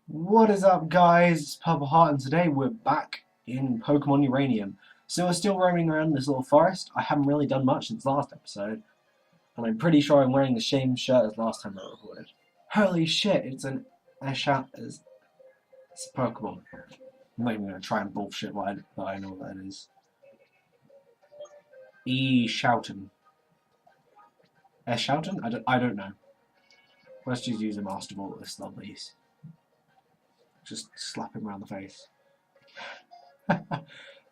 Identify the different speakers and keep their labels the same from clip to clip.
Speaker 1: What is up, guys? It's Purple Heart, and today we're back in Pokemon Uranium. So we're still roaming around this little forest. I haven't really done much since last episode, and I'm pretty sure I'm wearing the same shirt as last time I recorded. Holy shit, it's an Eshat as it's a Pokemon. I'm not even going to try and bullshit what I know what that is. Shouten. Shouten? I don't know. Let's just use a Master Ball with this lovelies. Just slap him around the face.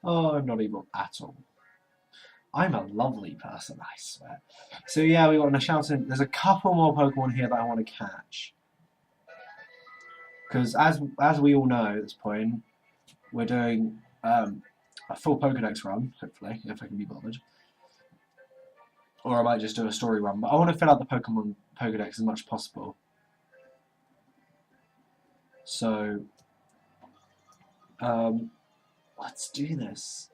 Speaker 1: Oh, I'm not evil at all. I'm a lovely person, I swear. So yeah, we got a Shouten. There's a couple more Pokemon here that I want to catch. Because as we all know at this point, we're doing a full Pokedex run, hopefully, if I can be bothered. Or I might just do a story run, but I want to fill out the Pokemon Pokedex as much as possible. So, let's do this.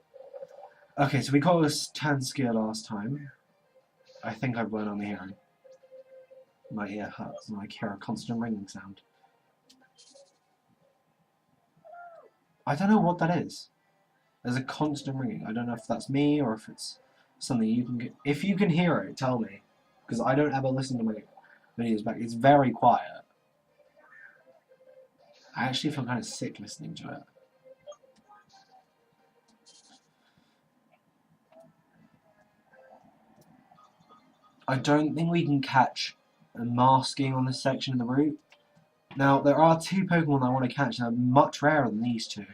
Speaker 1: Okay, so we caught this Tanskia last time. I think I've learned on the hearing. My ear hurts and I hear a constant ringing sound. I don't know what that is. There's a constant ringing. I don't know if that's me or if it's something you can get. If you can hear it, tell me. Because I don't ever listen to my videos back. It's very quiet. I actually feel kind of sick listening to it. I don't think we can catch a masking on this section of the route. Now, there are two Pokemon that I want to catch that are much rarer than these two,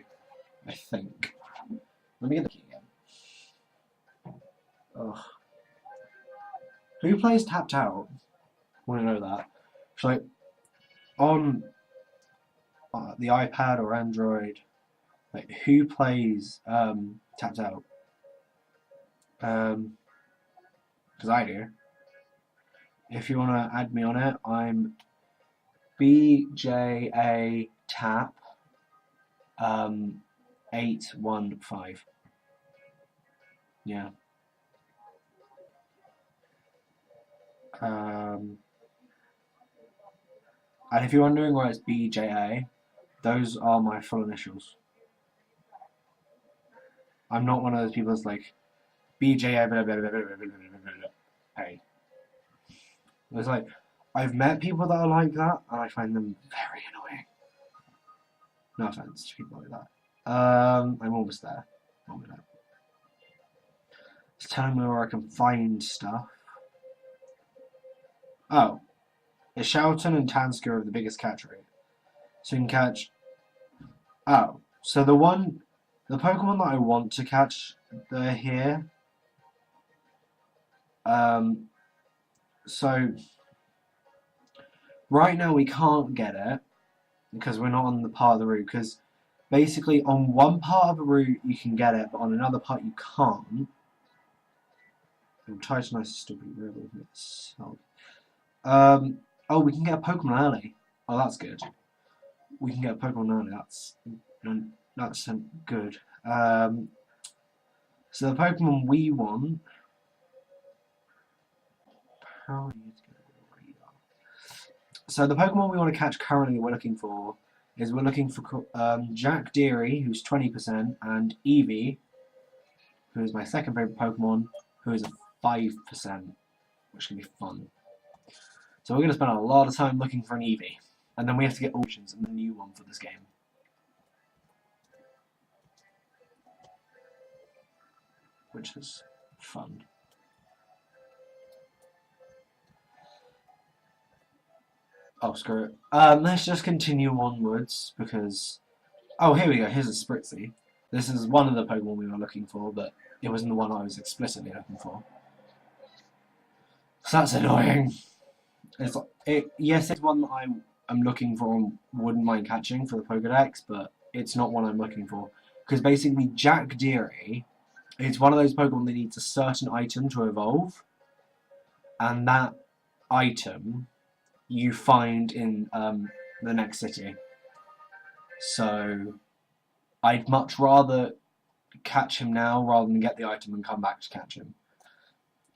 Speaker 1: I think. Let me get the key again. Ugh. Who plays Tapped Out? I want to know that. So, like, on the iPad or Android, like, who plays Tapped Out? Because I do. If you want to add me on it, I'm BJA Tap 815. Yeah. And if you're wondering why it's BJA, those are my full initials. I'm not one of those people that's like BJA blah blah blah blah blah blah blah. Hey. It's like I've met people that are like that, and I find them very annoying. No offense to people like that. I'm almost there. It's telling me where I can find stuff. Oh, a Shouten and Tanskia are the biggest catch rate. So you can catch. Oh, so the Pokemon that I want to catch, they're here. So right now we can't get it because we're not on the part of the route. Because basically on one part of the route you can get it, but on another part you can't. Titanite is still pretty real with itself. Oh, we can get a Pokemon early. Oh, that's good. We can get a Pokemon early. That's good. So the Pokemon we want. So the Pokemon we want to catch currently we're looking for Jack Deary, who's 20%, and Eevee, who is my second favourite Pokemon, who is a 5%, which can be fun. So we're going to spend a lot of time looking for an Eevee, and then we have to get options and the new one for this game. Which is fun. Oh, screw it. Let's just continue onwards, because... Oh, here we go. Here's a Spritzee. This is one of the Pokemon we were looking for, but it wasn't the one I was explicitly looking for. So that's annoying. Yes, it's one that I'm looking for and wouldn't mind catching for the Pokedex, but it's not one I'm looking for. Because basically, Jack Deary is one of those Pokemon that needs a certain item to evolve, and that item you find in the next city. So I'd much rather catch him now rather than get the item and come back to catch him.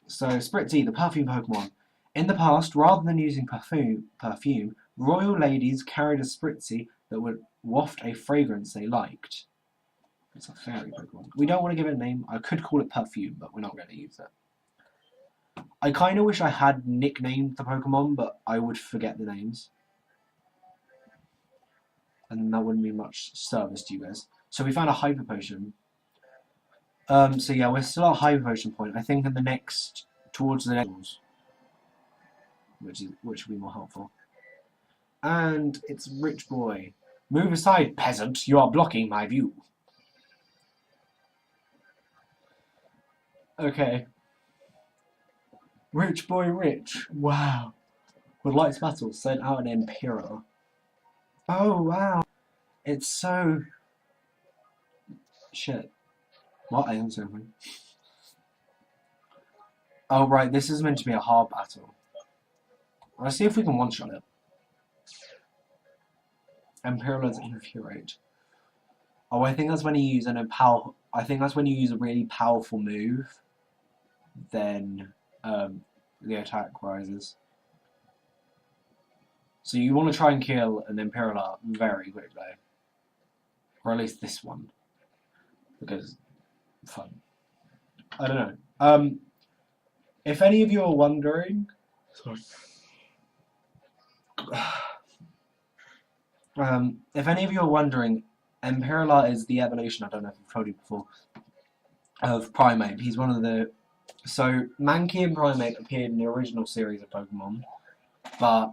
Speaker 1: So Spritzee, the perfume Pokemon. In the past, rather than using perfume, royal ladies carried a Spritzee that would waft a fragrance they liked. It's a fairy Pokemon. We don't want to give it a name. I could call it Perfume, but we're not going to use it. I kind of wish I had nicknamed the Pokemon, but I would forget the names. And that wouldn't be much service to you guys. So we found a Hyper Potion. So yeah, we're still at Hyper Potion point. I think in the next, towards the next, which will be more helpful. And it's Rich Boy. Move aside, peasant. You are blocking my view. Okay. Rich Boy Rich. Wow. With Light's Battle sent out an Emperor. Oh wow. It's so... Shit. What? I am so funny. Oh right, this is meant to be a hard battle. Let's see if we can one-shot it. Imperial's Infuriate. Oh, I think that's when you use I think that's when you use a really powerful move. Then the attack rises. So you want to try and kill an Imperial very quickly. Or at least this one. Because fun. I don't know. If any of you are wondering, sorry. If any of you are wondering, Imperial is the evolution, I don't know if I've told you before, of Primeape. He's one of the... So, Mankey and Primeape appeared in the original series of Pokemon, but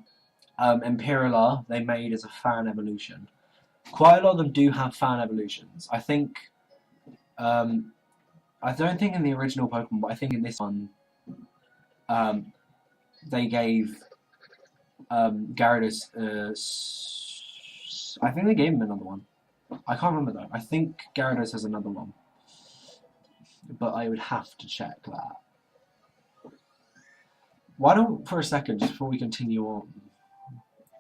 Speaker 1: Imperial they made as a fan evolution. Quite a lot of them do have fan evolutions. I think... I don't think in the original Pokemon, but I think in this one, they gave Gyarados... I think they gave him another one. I can't remember though. I think Gyarados has another one. But I would have to check that. Why don't, for a second, just before we continue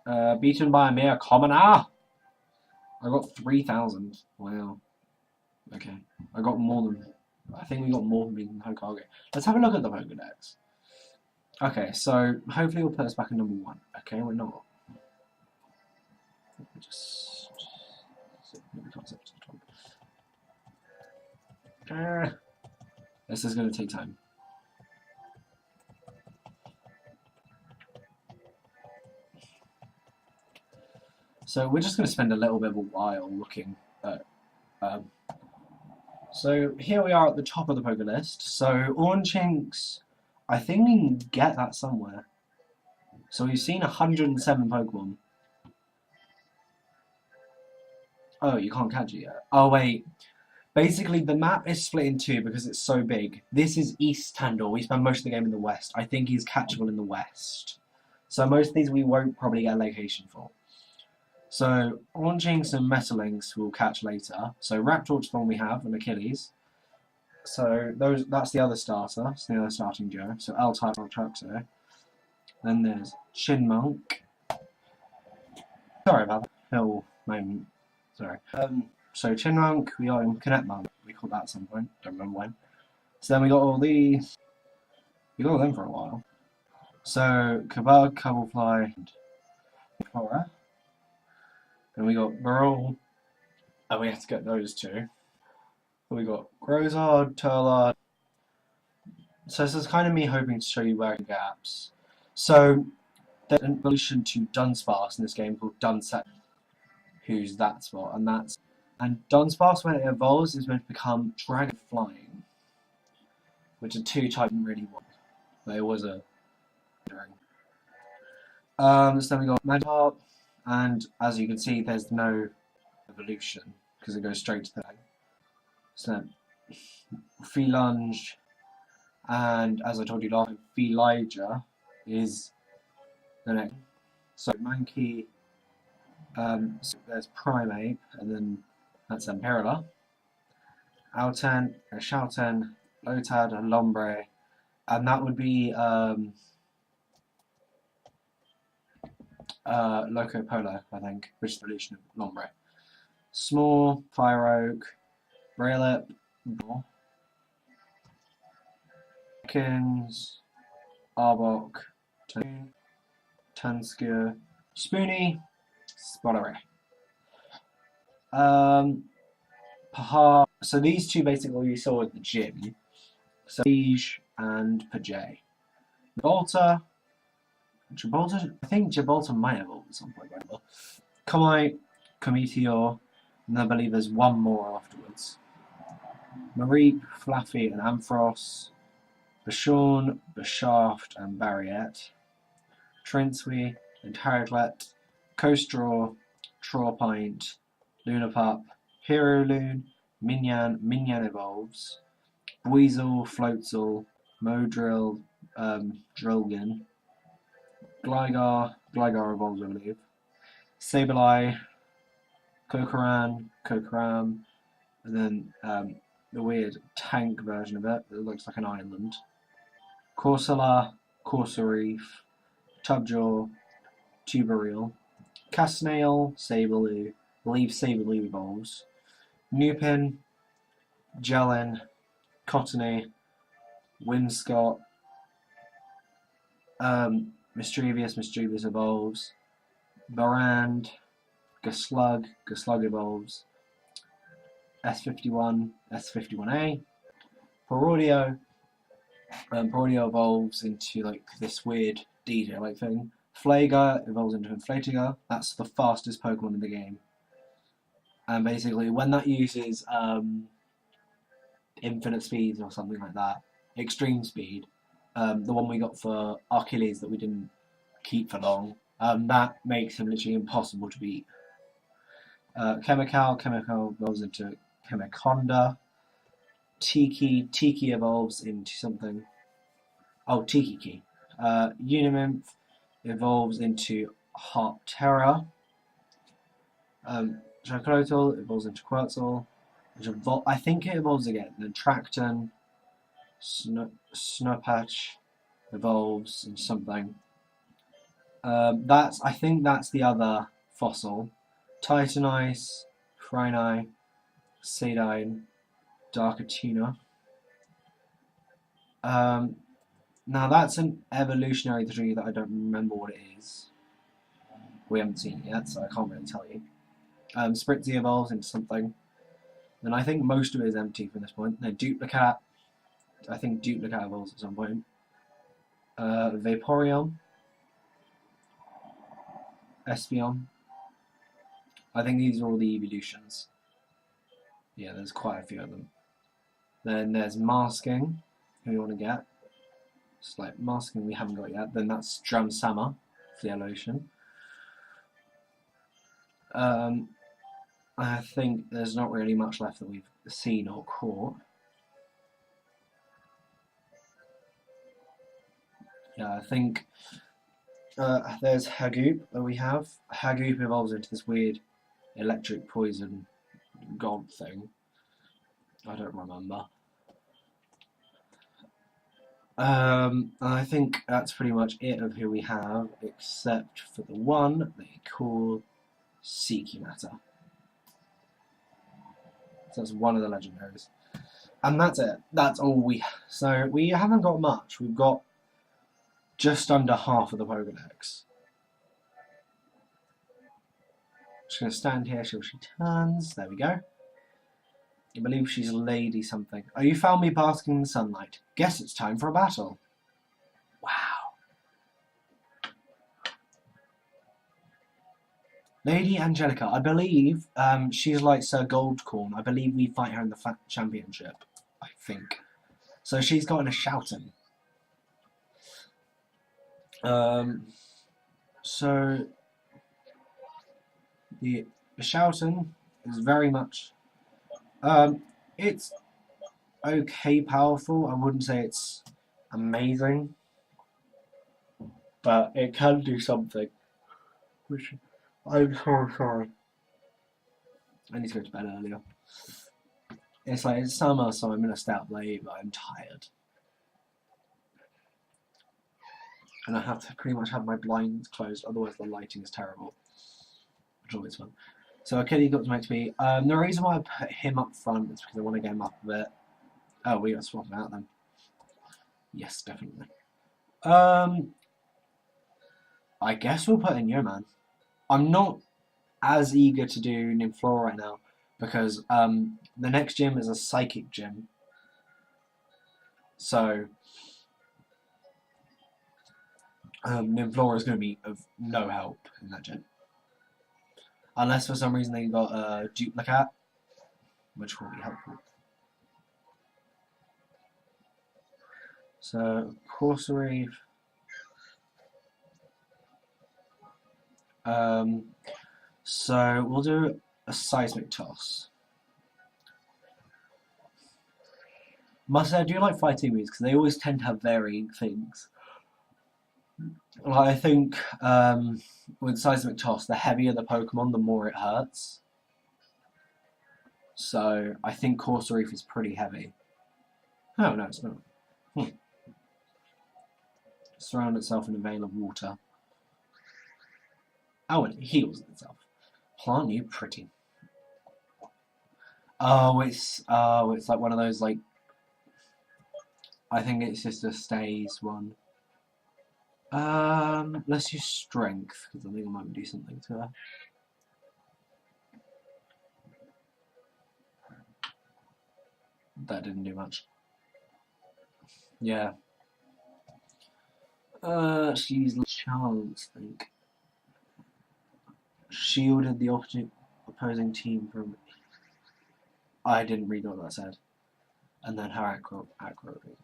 Speaker 1: on. Beaten by a mere commoner? I got 3,000. Wow. Okay. I got more than... I think we got more than beaten Hokage. Let's have a look at the Pokedex. Okay, so hopefully we'll put us back at number 1. Okay, we're not. Just maybe can't set to the top. This is going to take time. So we're just going to spend a little bit of a while looking at. So here we are at the top of the Poké list. So Ornchinks, I think we can get that somewhere. So we've seen 107 Pokemon. Oh, you can't catch it yet. Oh, wait. Basically, the map is split in two because it's so big. This is East Tandor. We spend most of the game in the west. I think he's catchable in the west. So most of these we won't probably get a location for. So, Ornchinks and Metalings we'll catch later. So, Raptorch's the one we have, and Achilles. So, that's the other starter. That's the other starting duo. So, L-Type or Truxo. Then there's Chinmunk. Sorry about that. Little moment. Sorry. So Chinmunk, we got him Connectmunk. We called that at some point. Don't remember when. So then we got all these. We got them for a while. So Kabug, Cubblefly, and Cora. Then we got Burrow. And we have to get those two. Then we got Grozard, Turlard. So this is kind of me hoping to show you where gaps. So there's an evolution to Dunsparce in this game called Dunsec. Who's that spot? And Dunsparce, when it evolves, is meant to become Dragon Flying, which are two types I really want. But it was a dragon. So then we got Magikarp, and as you can see, there's no evolution because it goes straight to the thing. So then Phelunge, and as I told you last time, Phelija is the next. So Mankey. So there's Primeape, and then that's Imperial. Alten, Shouten, Lotad, and Lombre, and that would be Loco Polo, I think, which is the evolution of Lombre. Small, Fire Oak, Braylip, Kins, Arbok, Tanskier, Spoonie, Spollery. So these two basically we saw at the gym. So Siege and Pajay. Gibraltar, I think Gibraltar might have evolved at some point, right? Kamite, Cometeor, and I believe there's one more afterwards. Mareep, Fluffy, and Ampharos, Bashawn, Bashaft, and Barriette, Trinswy, and Harrowclet, Coastraw, Trawpint, Lunapup, Hero Loon, Minyan evolves, Weasel, Floatzel, Modrill, Drillgan, Gligar evolves, I believe, Sableye, Kokoram, and then the weird tank version of it that looks like an island. Corsola, Corsoreef, Tubjaw, Tubareel, Casnail, Sableye, I believe Sableye evolves, Nupin, Jellin, Cottony, Whimscott, Mischievous evolves, Barand, Guslug evolves, S51, S51A, Parodio evolves into like this weird DJ-like thing. Flager evolves into Inflatiga. That's the fastest Pokemon in the game. And basically, when that uses infinite speed or something like that, extreme speed, the one we got for Achilles that we didn't keep for long, that makes him literally impossible to beat. Chemical evolves into Chemiconda. Tiki evolves into something. Oh, Tiki. Uniminth evolves into Heartterra. Chocolotle evolves into Quetzal. I think it evolves again. Then Tracton, Snowpatch evolves into something. I think that's the other fossil. Titanice, Frynai, Sadine, Darkatina. Now that's an evolutionary tree that I don't remember what it is. We haven't seen it yet, so I can't really tell you. Spritzy evolves into something. Then I think most of it is empty from this point. Then Duplicat. I think Duplicat evolves at some point. Vaporeon. Espeon. I think these are all the evolutions. Yeah, there's quite a few of them. Then there's Masking, who you want to get. It's like Masking we haven't got yet. Then that's Dramsama for the evolution. I think there's not really much left that we've seen or caught. Yeah, I think there's Hagoop that we have. Hagoop evolves into this weird electric poison god thing. I don't remember. I think that's pretty much it of who we have, except for the one they call Seekymata. So that's one of the legendaries. And that's it. That's all So we haven't got much. We've got just under half of the Pokedex. Just going to stand here till she turns. There we go. I believe she's Lady something. Oh, you found me basking in the sunlight. Guess it's time for a battle. Wow. Lady Angelica. I believe she's like Sir Goldcorn. I believe we fight her in the championship. I think. So she's got a Shoutin. So the Shoutin is very much it's okay powerful. I wouldn't say it's amazing, but it can do something. Which I'm so sorry. I need to go to bed earlier. It's like it's summer, so I'm gonna stay up late, but I'm tired. And I have to pretty much have my blinds closed, otherwise the lighting is terrible. Which is always fun. So Kitty got to make me. The reason why I put him up front is because I want to get him up a bit. Oh, we got to swap him out then. Yes, definitely. I guess we'll put in Yo-Man. I'm not as eager to do Nymflora right now because the next gym is a psychic gym. So Nymflora is going to be of no help in that gym. Unless for some reason they got a duplicate, which will be helpful. So, Corsair. So we'll do a seismic toss. Must say, I do like fighting moves because they always tend to have varying things. Like, I think with seismic toss, the heavier the Pokemon, the more it hurts. So I think Corsair is pretty heavy. Oh no, it's not. Surround itself in a veil of water. Oh, and it heals itself. Aren't you pretty? Oh, it's like one of those like. I think it's just a stays one. Let's use strength because I think I might do something to her. That didn't do much. Yeah. She's chance, I think. Shielded the opposing team from. I didn't read what that said. And then her Aqua Ring.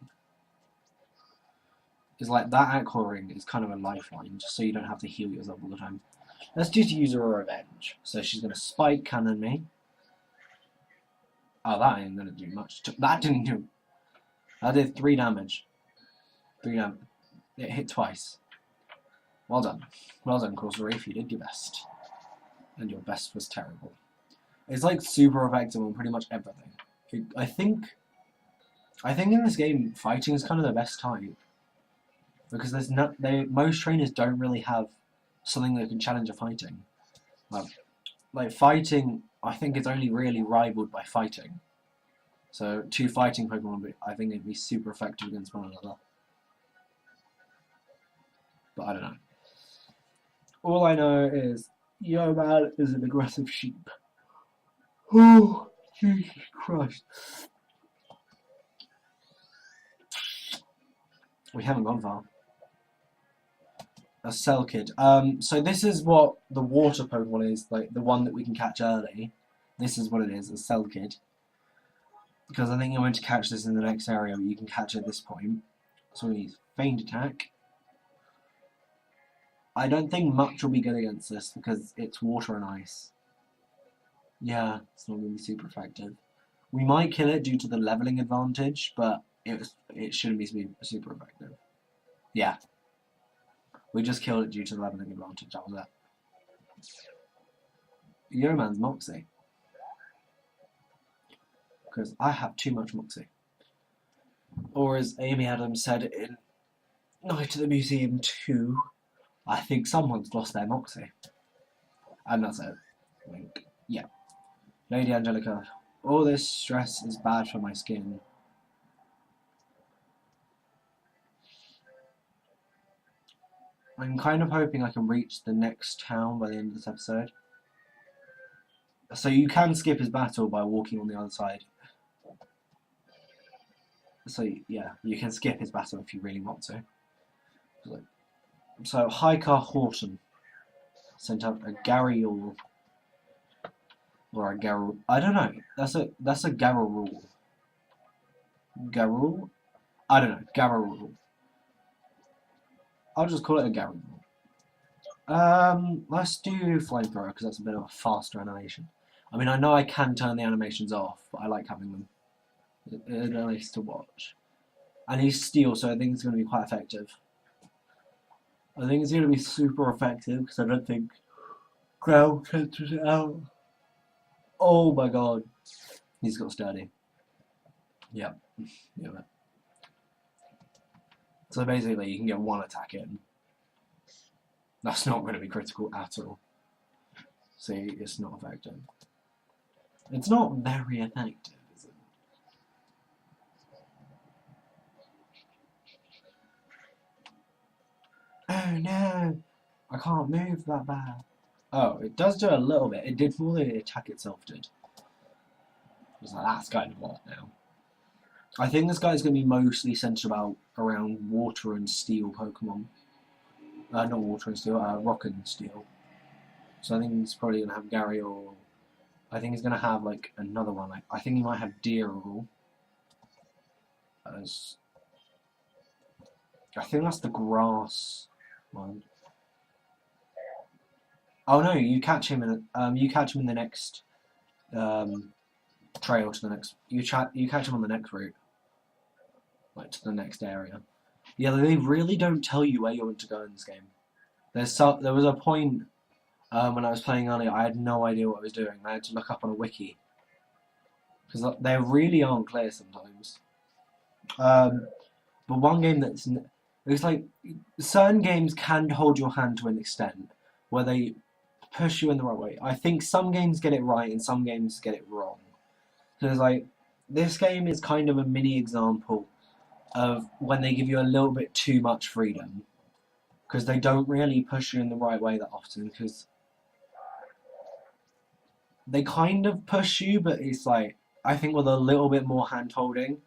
Speaker 1: It's like that Aqua Ring is kind of a lifeline, just so you don't have to heal yourself all the time. Let's just use her revenge. So she's going to Spike Cannon me. Oh, that ain't going to do much. That didn't do. That did 3 damage. 3 damage. It hit twice. Well done. Well done, Corsair. You did your best. And your best was terrible. It's like super effective on pretty much everything. I think in this game, fighting is kind of the best type. Because there's most trainers don't really have something that can challenge a fighting. Like fighting, I think it's only really rivaled by fighting. So 2 fighting Pokemon, I think it'd be super effective against one another. But I don't know. All I know is Yoman is an aggressive sheep. Oh, Jesus Christ. We haven't gone far. A Selkid. So this is what the water Pokemon is, like the one that we can catch early. This is what it is, a Selkid. Because I think I'm going to catch this in the next area, but you can catch it at this point. So we need Feint Attack. I don't think much will be good against this because it's water and ice. Yeah, it's not going to be super effective. We might kill it due to the leveling advantage, but it shouldn't be super effective. Yeah. We just killed it due to the leveling advantage, that was it. Yoman's Moxie. Because I have too much Moxie. Or as Amy Adams said in Night at the Museum 2, I think someone's lost their Moxie. And that's it. Like, yeah. Lady Angelica, all this stress is bad for my skin. I'm kind of hoping I can reach the next town by the end of this episode. So you can skip his battle by walking on the other side. So yeah, you can skip his battle if you really want to. So Haikar Horton sent out a Garryall. Or a Garou. I don't know. That's a Garou. Garou? I don't know. Garou. I'll just call it a Garou. Let's do Flamethrower because that's a bit of a faster animation. I mean, I know I can turn the animations off, but I like having them. It's nice to watch. And he's Steel, so I think it's going to be quite effective. I think it's going to be super effective because I don't think Growl cancels it out. Oh my god. He's got Sturdy. Yep. Yeah. So basically you can get 1 attack in. That's not going to be critical at all. See, it's not effective. It's not very effective, is it? Oh no! I can't move that bad. Oh, it does do a little bit. It did more than the attack itself did. I was like, that's kind of what now. I think this guy's going to be mostly centered around water and steel Pokemon. Not water and steel, rock and steel. So I think he's probably going to have Gary, or I think he's going to have like another one. Like I think he might have Deerle. As I think that's the grass one. Oh no, you catch him in the next trail to the next. You catch him on the next route, like to the next area. Yeah, they really don't tell you where you're meant to go in this game. There was a point when I was playing earlier, I had no idea what I was doing. I had to look up on a wiki because they really aren't clear sometimes. But one game it's like certain games can hold your hand to an extent where they push you in the right way. I think some games get it right and some games get it wrong. So it's like this game is kind of a mini example of when they give you a little bit too much freedom because they don't really push you in the right way that often because they kind of push you, but it's like I think with a little bit more hand holding,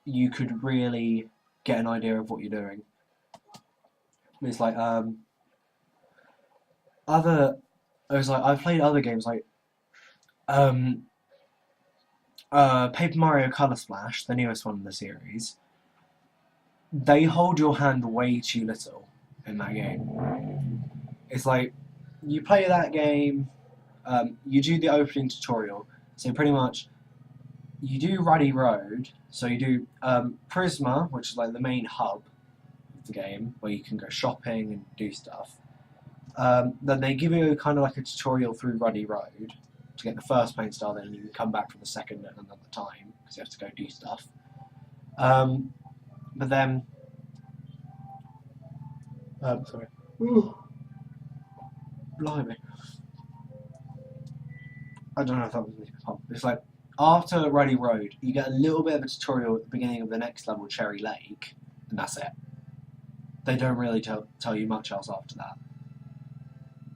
Speaker 1: you could really get an idea of what you're doing. It's like I've played other games like Paper Mario Color Splash, the newest one in the series. They hold your hand way too little in that game. It's like you play that game, you do the opening tutorial, so pretty much you do Ruddy Road, so you do Prisma, which is like the main hub of the game, where you can go shopping and do stuff. Then they give you kind of like a tutorial through Ruddy Road to get the first paint style, then you can come back for the second at another time, because you have to go do stuff. But then... sorry. Ooh. Blimey. I don't know if that was me. It's like, after Ruddy Road, you get a little bit of a tutorial at the beginning of the next level, Cherry Lake, and that's it. They don't really tell you much else after that.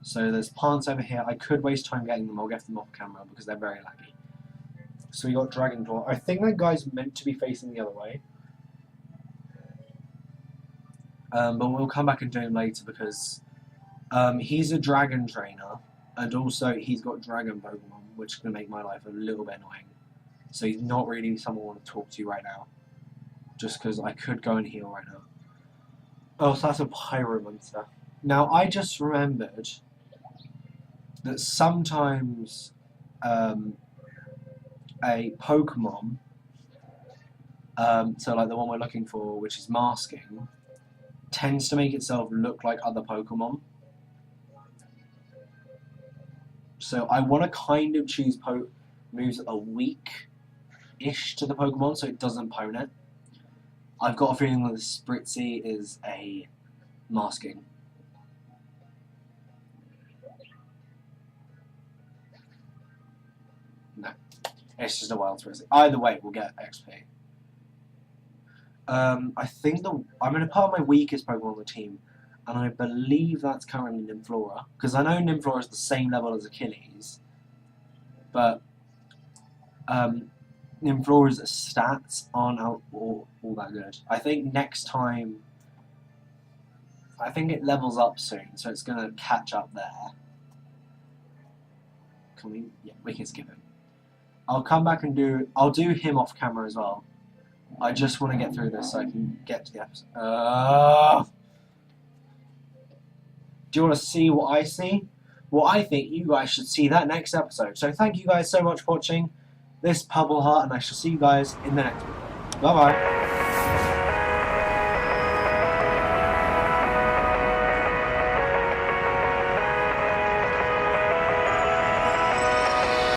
Speaker 1: So there's plants over here. I could waste time getting them. I'll get them off camera because they're very laggy. So we got Dragon Claw. I think that guy's meant to be facing the other way. But we'll come back and do him later because he's a dragon trainer, and also he's got dragon Pokemon, which is going to make my life a little bit annoying. So he's not really someone I want to talk to right now, just because I could go and heal right now. Oh, so that's a Pyromancer. Now, I just remembered that sometimes a Pokemon, so like the one we're looking for, which is Masking, tends to make itself look like other Pokemon. So I want to kind of choose moves that are weak-ish to the Pokemon so it doesn't pwn it. I've got a feeling that the Spritzee is a Masking. No, it's just a wild Spritzee. Either way, we'll get XP. I think I'm going to put on my weakest Pokemon on the team, and I believe that's currently Nymflora, because I know Nymflora is the same level as Achilles, but Nymflora's stats aren't all that good. I think next time, I think it levels up soon, so it's going to catch up there. Can we? Yeah, we can skip him. I'll come back and I'll do him off camera as well. I just want to get through this so I can get to the episode. Do you want to see what I see? Well, I think you guys should see that next episode. So thank you guys so much for watching this Pebble Heart, and I shall see you guys in the next one. Bye-bye.